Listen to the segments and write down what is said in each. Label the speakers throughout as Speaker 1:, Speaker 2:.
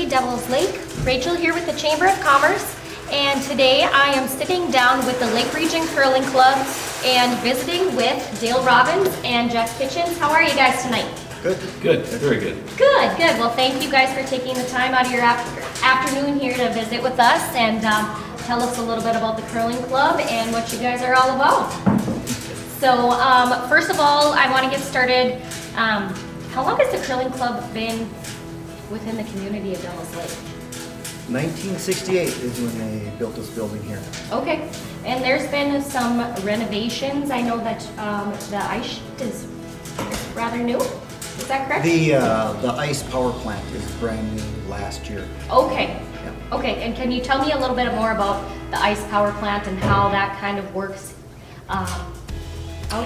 Speaker 1: University, Devil's Lake. Rachel here with the Chamber of Commerce, and today I am sitting down with the Lake Region Curling Club and visiting with Dale Robbins and Jeff Kitchens. How are you guys tonight?
Speaker 2: Good.
Speaker 3: Good, very good.
Speaker 1: Good, good. Well, thank you guys for taking the time out of your afternoon here to visit with us and tell us a little bit about the curling club and what you guys are all about. So, first of all, I want to get started. How long has the curling club been within the community of Devil's Lake?
Speaker 2: 1968 is when they built this building here.
Speaker 1: Okay, and there's been some renovations. I know that the ice is rather new. Is that correct?
Speaker 2: The ice power plant is brand new last year.
Speaker 1: Okay.
Speaker 2: Yeah.
Speaker 1: Okay, and can you tell me a little bit more about the ice power plant and how that kind of works out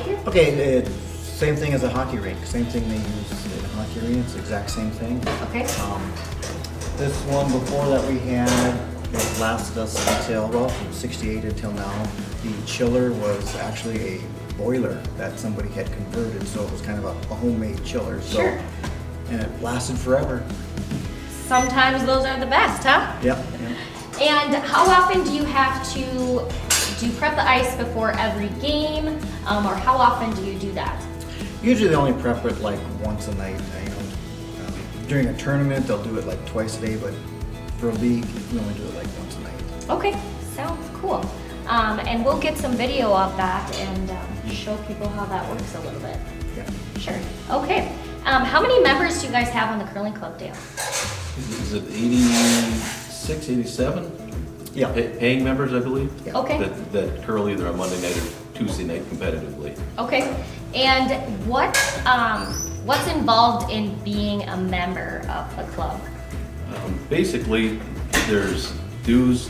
Speaker 1: here?
Speaker 2: Okay, same thing as a hockey rink. Same thing they use in a hockey arena. It's the exact same thing.
Speaker 1: Okay.
Speaker 2: This one before that we had, it lasted us until, well, from 68 until now. The chiller was actually a boiler that somebody had converted, so it was kind of a homemade chiller. So,
Speaker 1: Sure.
Speaker 2: and it lasted forever.
Speaker 1: Sometimes those are the best, huh?
Speaker 2: Yep.
Speaker 1: And how often do you have to prep the ice before every game, or how often do you do that?
Speaker 2: Usually they only prep it like once a night. During a tournament, they'll do it like twice a day, but for a league, we only do it like once a night.
Speaker 1: Okay, sounds cool. And we'll get some video of that and show people how that works a little bit.
Speaker 2: Yeah.
Speaker 1: Sure. Okay. How many members do you guys have on the curling club, Dale?
Speaker 3: Is it 86, 87?
Speaker 2: Yeah.
Speaker 3: Paying members, I believe.
Speaker 2: Yeah.
Speaker 1: Okay.
Speaker 3: That curl either on Monday night or Tuesday night competitively.
Speaker 1: Okay. And what's involved in being a member of the club?
Speaker 3: Basically, there's dues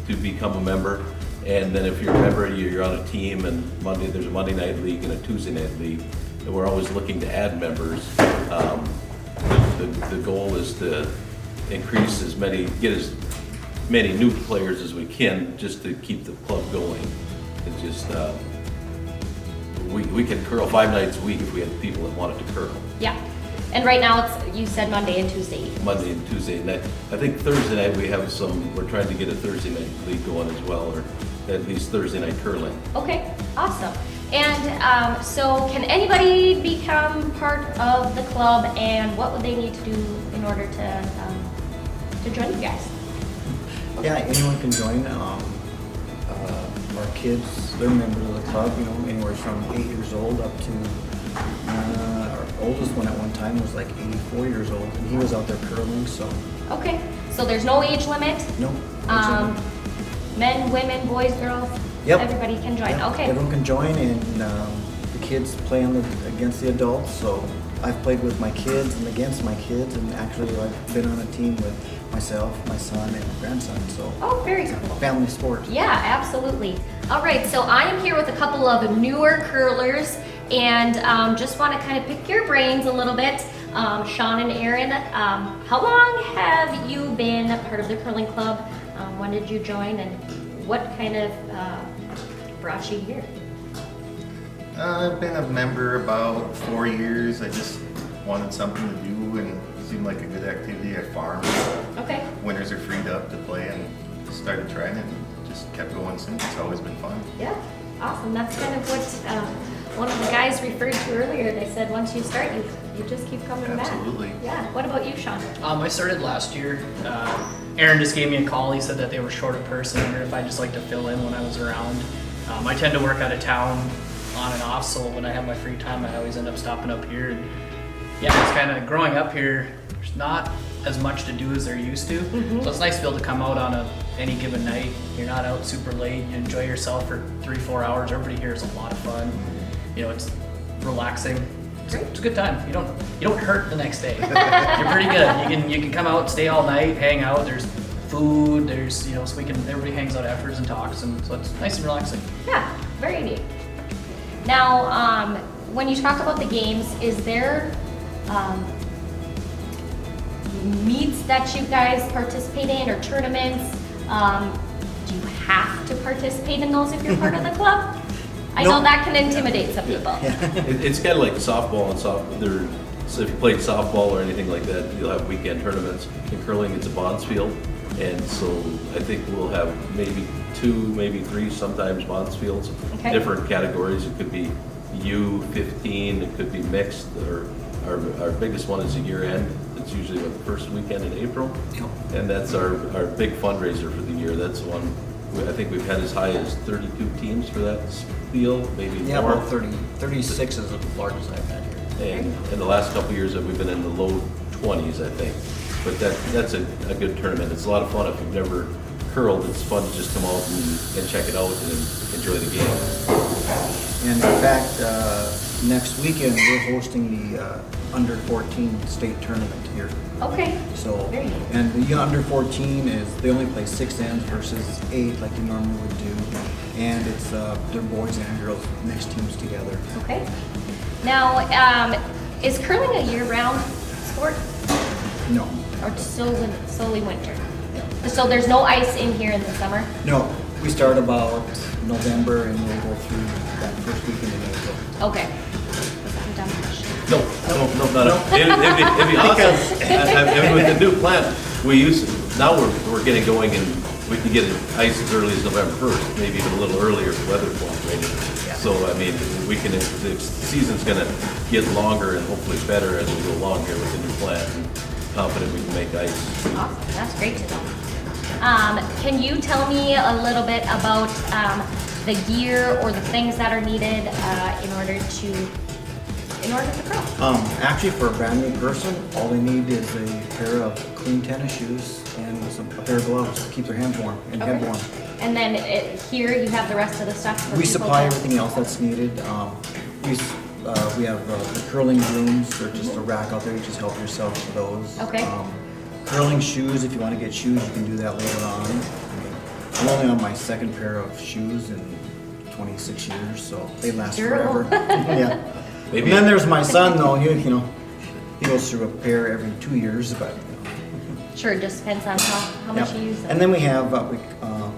Speaker 3: to become a member, and then if you're a member, you're on a team, and there's a Monday night league and a Tuesday night league, and we're always looking to add members. The goal is to get as many new players as we can, just to keep the club going. It's just we can curl 5 nights a week if we had people that wanted to curl.
Speaker 1: Yeah. And right now you said Monday and Tuesday.
Speaker 3: Monday and Tuesday night. I think Thursday night we're trying to get a Thursday night league going as well, or at least Thursday night curling.
Speaker 1: Okay, awesome. And so can anybody become part of the club, and what would they need to do in order to join you guys?
Speaker 2: Yeah, anyone can join. Our kids, they're members of the club, anywhere from 8 years old up to our oldest one at one time was like 84 years old, and he was out there curling, so.
Speaker 1: Okay, so there's no age limit?
Speaker 2: No.
Speaker 1: Men, women, boys, girls?
Speaker 2: Yep.
Speaker 1: Everybody can join,
Speaker 2: Yep.
Speaker 1: okay.
Speaker 2: Everyone can join, and the kids play against the adults, so I've played with my kids and against my kids, and actually I've been on a team with myself, my son, and my grandson, so.
Speaker 1: Oh, very
Speaker 2: It's
Speaker 1: cool.
Speaker 2: a family sport.
Speaker 1: Yeah, absolutely. All right, so I am here with a couple of newer curlers, and just want to kind of pick your brains a little bit. Sean and Aaron, how long have you been a part of the curling club? When did you join, and what kind of brought you here?
Speaker 4: I've been a member about 4 years. I just wanted something to do, and it seemed like a good activity. I farmed.
Speaker 1: Okay.
Speaker 4: Winters are freed up to play, and started trying it, and just kept going since. It's always been fun.
Speaker 1: Yeah, awesome. That's kind of what one of the guys referred to earlier. They said once you start, you just keep coming back.
Speaker 4: Absolutely.
Speaker 1: Yeah. What about you, Sean?
Speaker 5: I started last year. Aaron just gave me a call. He said that they were short a person, or if I just like to fill in when I was around. I tend to work out of town on and off, so when I have my free time, I always end up stopping up here. And yeah, it's kind of growing up here. There's not as much to do as there used to, so it's nice to be able to come out on any given night. You're not out super late. You enjoy yourself for 3-4 hours. Everybody here is a lot of fun. It's relaxing. It's a good time. You don't hurt the next day. You're pretty good. You can come out, stay all night, hang out. There's food. There's so everybody hangs out afterwards and talks, and so it's nice and relaxing.
Speaker 1: Yeah, very neat. Now, when you talk about the games, is there meets that you guys participate in, or tournaments? Do you have to participate in those if you're part of the club? I know
Speaker 2: Nope.
Speaker 1: that can intimidate some people.
Speaker 3: It's kind of like softball and softball. So if you played softball or anything like that, you'll have weekend tournaments. In curling, it's a bonds field. And so I think we'll have maybe 2, maybe 3, sometimes bonds fields.
Speaker 1: Okay.
Speaker 3: Different categories. It could be U15, it could be mixed, or our biggest one is a year end. It's usually the first weekend in April.
Speaker 2: Yep.
Speaker 3: And that's our big fundraiser for the year. That's one, I think we've had as high as 32 teams for that field, maybe
Speaker 2: Yeah,
Speaker 3: more.
Speaker 2: about 36 is the largest I've had here.
Speaker 3: And in the last couple of years, we've been in the low 20s, I think. But that's a good tournament. It's a lot of fun. If you've never curled, it's fun to just come out and check it out and enjoy the game.
Speaker 2: And in fact, next weekend, we're hosting the under 14 state tournament here.
Speaker 1: Okay.
Speaker 2: So,
Speaker 1: Very neat.
Speaker 2: and the under 14 is, they only play 6 ends versus 8 like you normally would do. And it's, they're boys and girls, mixed teams together.
Speaker 1: Okay. Now, is curling a year-round sport
Speaker 2: No,
Speaker 1: or solely winter? So there's no ice in here in the summer?
Speaker 2: no, we start about November and we'll go through that first weekend in April.
Speaker 1: Okay. Was that a dumb question?
Speaker 3: No, not it'd be awesome. I mean, with the new plant, now we're getting going and we can get ice as early as November 1st, maybe even a little earlier if weather cooperating. So, I mean, the season's gonna get longer and hopefully better as we go along here with the new plant. And confident we can make ice.
Speaker 1: Awesome. That's great to know. Can you tell me a little bit about the gear or the things that are needed in order to curl?
Speaker 2: Actually, for a brand new person, all they need is a pair of clean tennis shoes and a pair of gloves to keep their hands warm and head warm.
Speaker 1: And then here you have the rest of the stuff. for
Speaker 2: We
Speaker 1: people
Speaker 2: supply
Speaker 1: to-
Speaker 2: everything else that's needed. We have the curling brooms, they're just a rack out there, you just help yourself with those.
Speaker 1: Okay.
Speaker 2: Curling shoes, if you want to get shoes, you can do that later on. I mean, I'm only on my second pair of shoes in 26 years, so they last
Speaker 1: Durable.
Speaker 2: forever. Yeah.
Speaker 3: Maybe-
Speaker 2: And then there's my son though, he goes through a pair every 2 years, but.
Speaker 1: Sure, it just depends on how much
Speaker 2: Yep.
Speaker 1: you use them.
Speaker 2: And then we have what we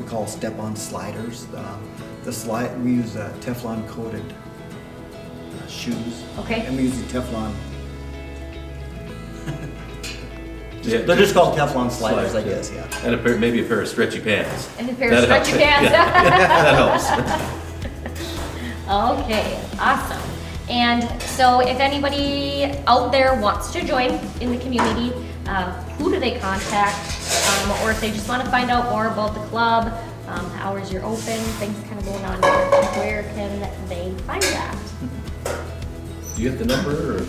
Speaker 2: call step-on sliders. We use Teflon coated shoes.
Speaker 1: Okay.
Speaker 2: And we use the Teflon.
Speaker 3: Yeah.
Speaker 2: They're just called Teflon sliders, I
Speaker 3: Sliders,
Speaker 2: guess, yeah.
Speaker 3: And maybe a pair of stretchy pants.
Speaker 1: And a pair of
Speaker 3: That helps.
Speaker 1: stretchy pants.
Speaker 3: Yeah, that helps.
Speaker 1: Okay, awesome. And so if anybody out there wants to join in the community, who do they contact? Or if they just want to find out more about the club, the hours you're open, things kind of going on here, where can they find that?
Speaker 3: Do you get the number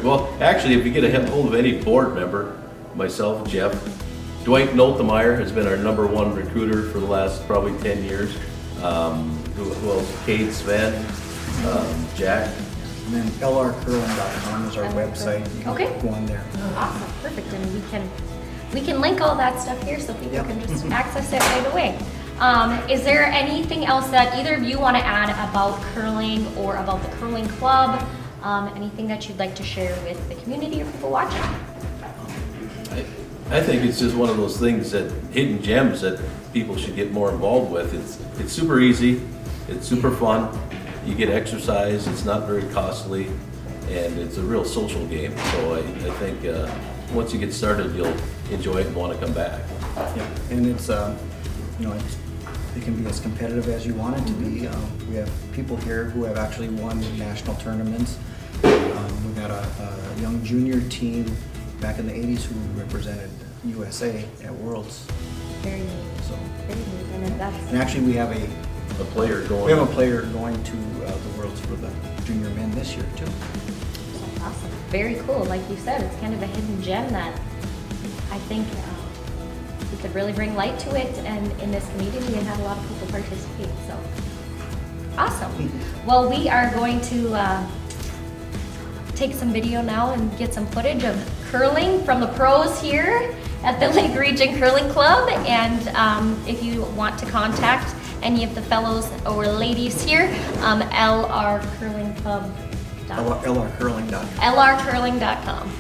Speaker 3: well, actually, if you get a hold of any board member, myself, Jeff, Dwight Noltemeyer has been our #1 recruiter for the last probably 10 years. Who else? Kate, Sven, Jack.
Speaker 2: And then lrcurling.com is our website. You can
Speaker 1: Okay.
Speaker 2: Go on there.
Speaker 1: Awesome, perfect, and we can link all that stuff here so people
Speaker 2: Yep.
Speaker 1: can just access it right away. Is there anything else that either of you want to add about curling or about the curling club? Anything that you'd like to share with the community or people watching?
Speaker 3: I think it's just one of those things that hidden gems that people should get more involved with. It's super easy, it's super fun, you get exercise, it's not very costly, and it's a real social game. So I think once you get started, you'll enjoy it and want to come back.
Speaker 2: Yeah. And it's, it can be as competitive as you want it to be. We have people here who have actually won national tournaments. We've got a young junior team back in the 80s who represented USA at Worlds.
Speaker 1: Very neat.
Speaker 2: So,
Speaker 1: Very neat. And that's
Speaker 2: and actually, we have a
Speaker 3: Player going.
Speaker 2: a player going to the Worlds for the junior men this year too.
Speaker 1: awesome. Very cool. Like you said, it's kind of a hidden gem that I think we could really bring light to it and in this community and have a lot of people participate. So awesome. Well, we are going to take some video now and get some footage of curling from the pros here at the Lake Region Curling Club. And if you want to contact any of the fellows or ladies here, lrcurlingclub.com.
Speaker 2: lrcurling.com.
Speaker 1: lrcurling.com.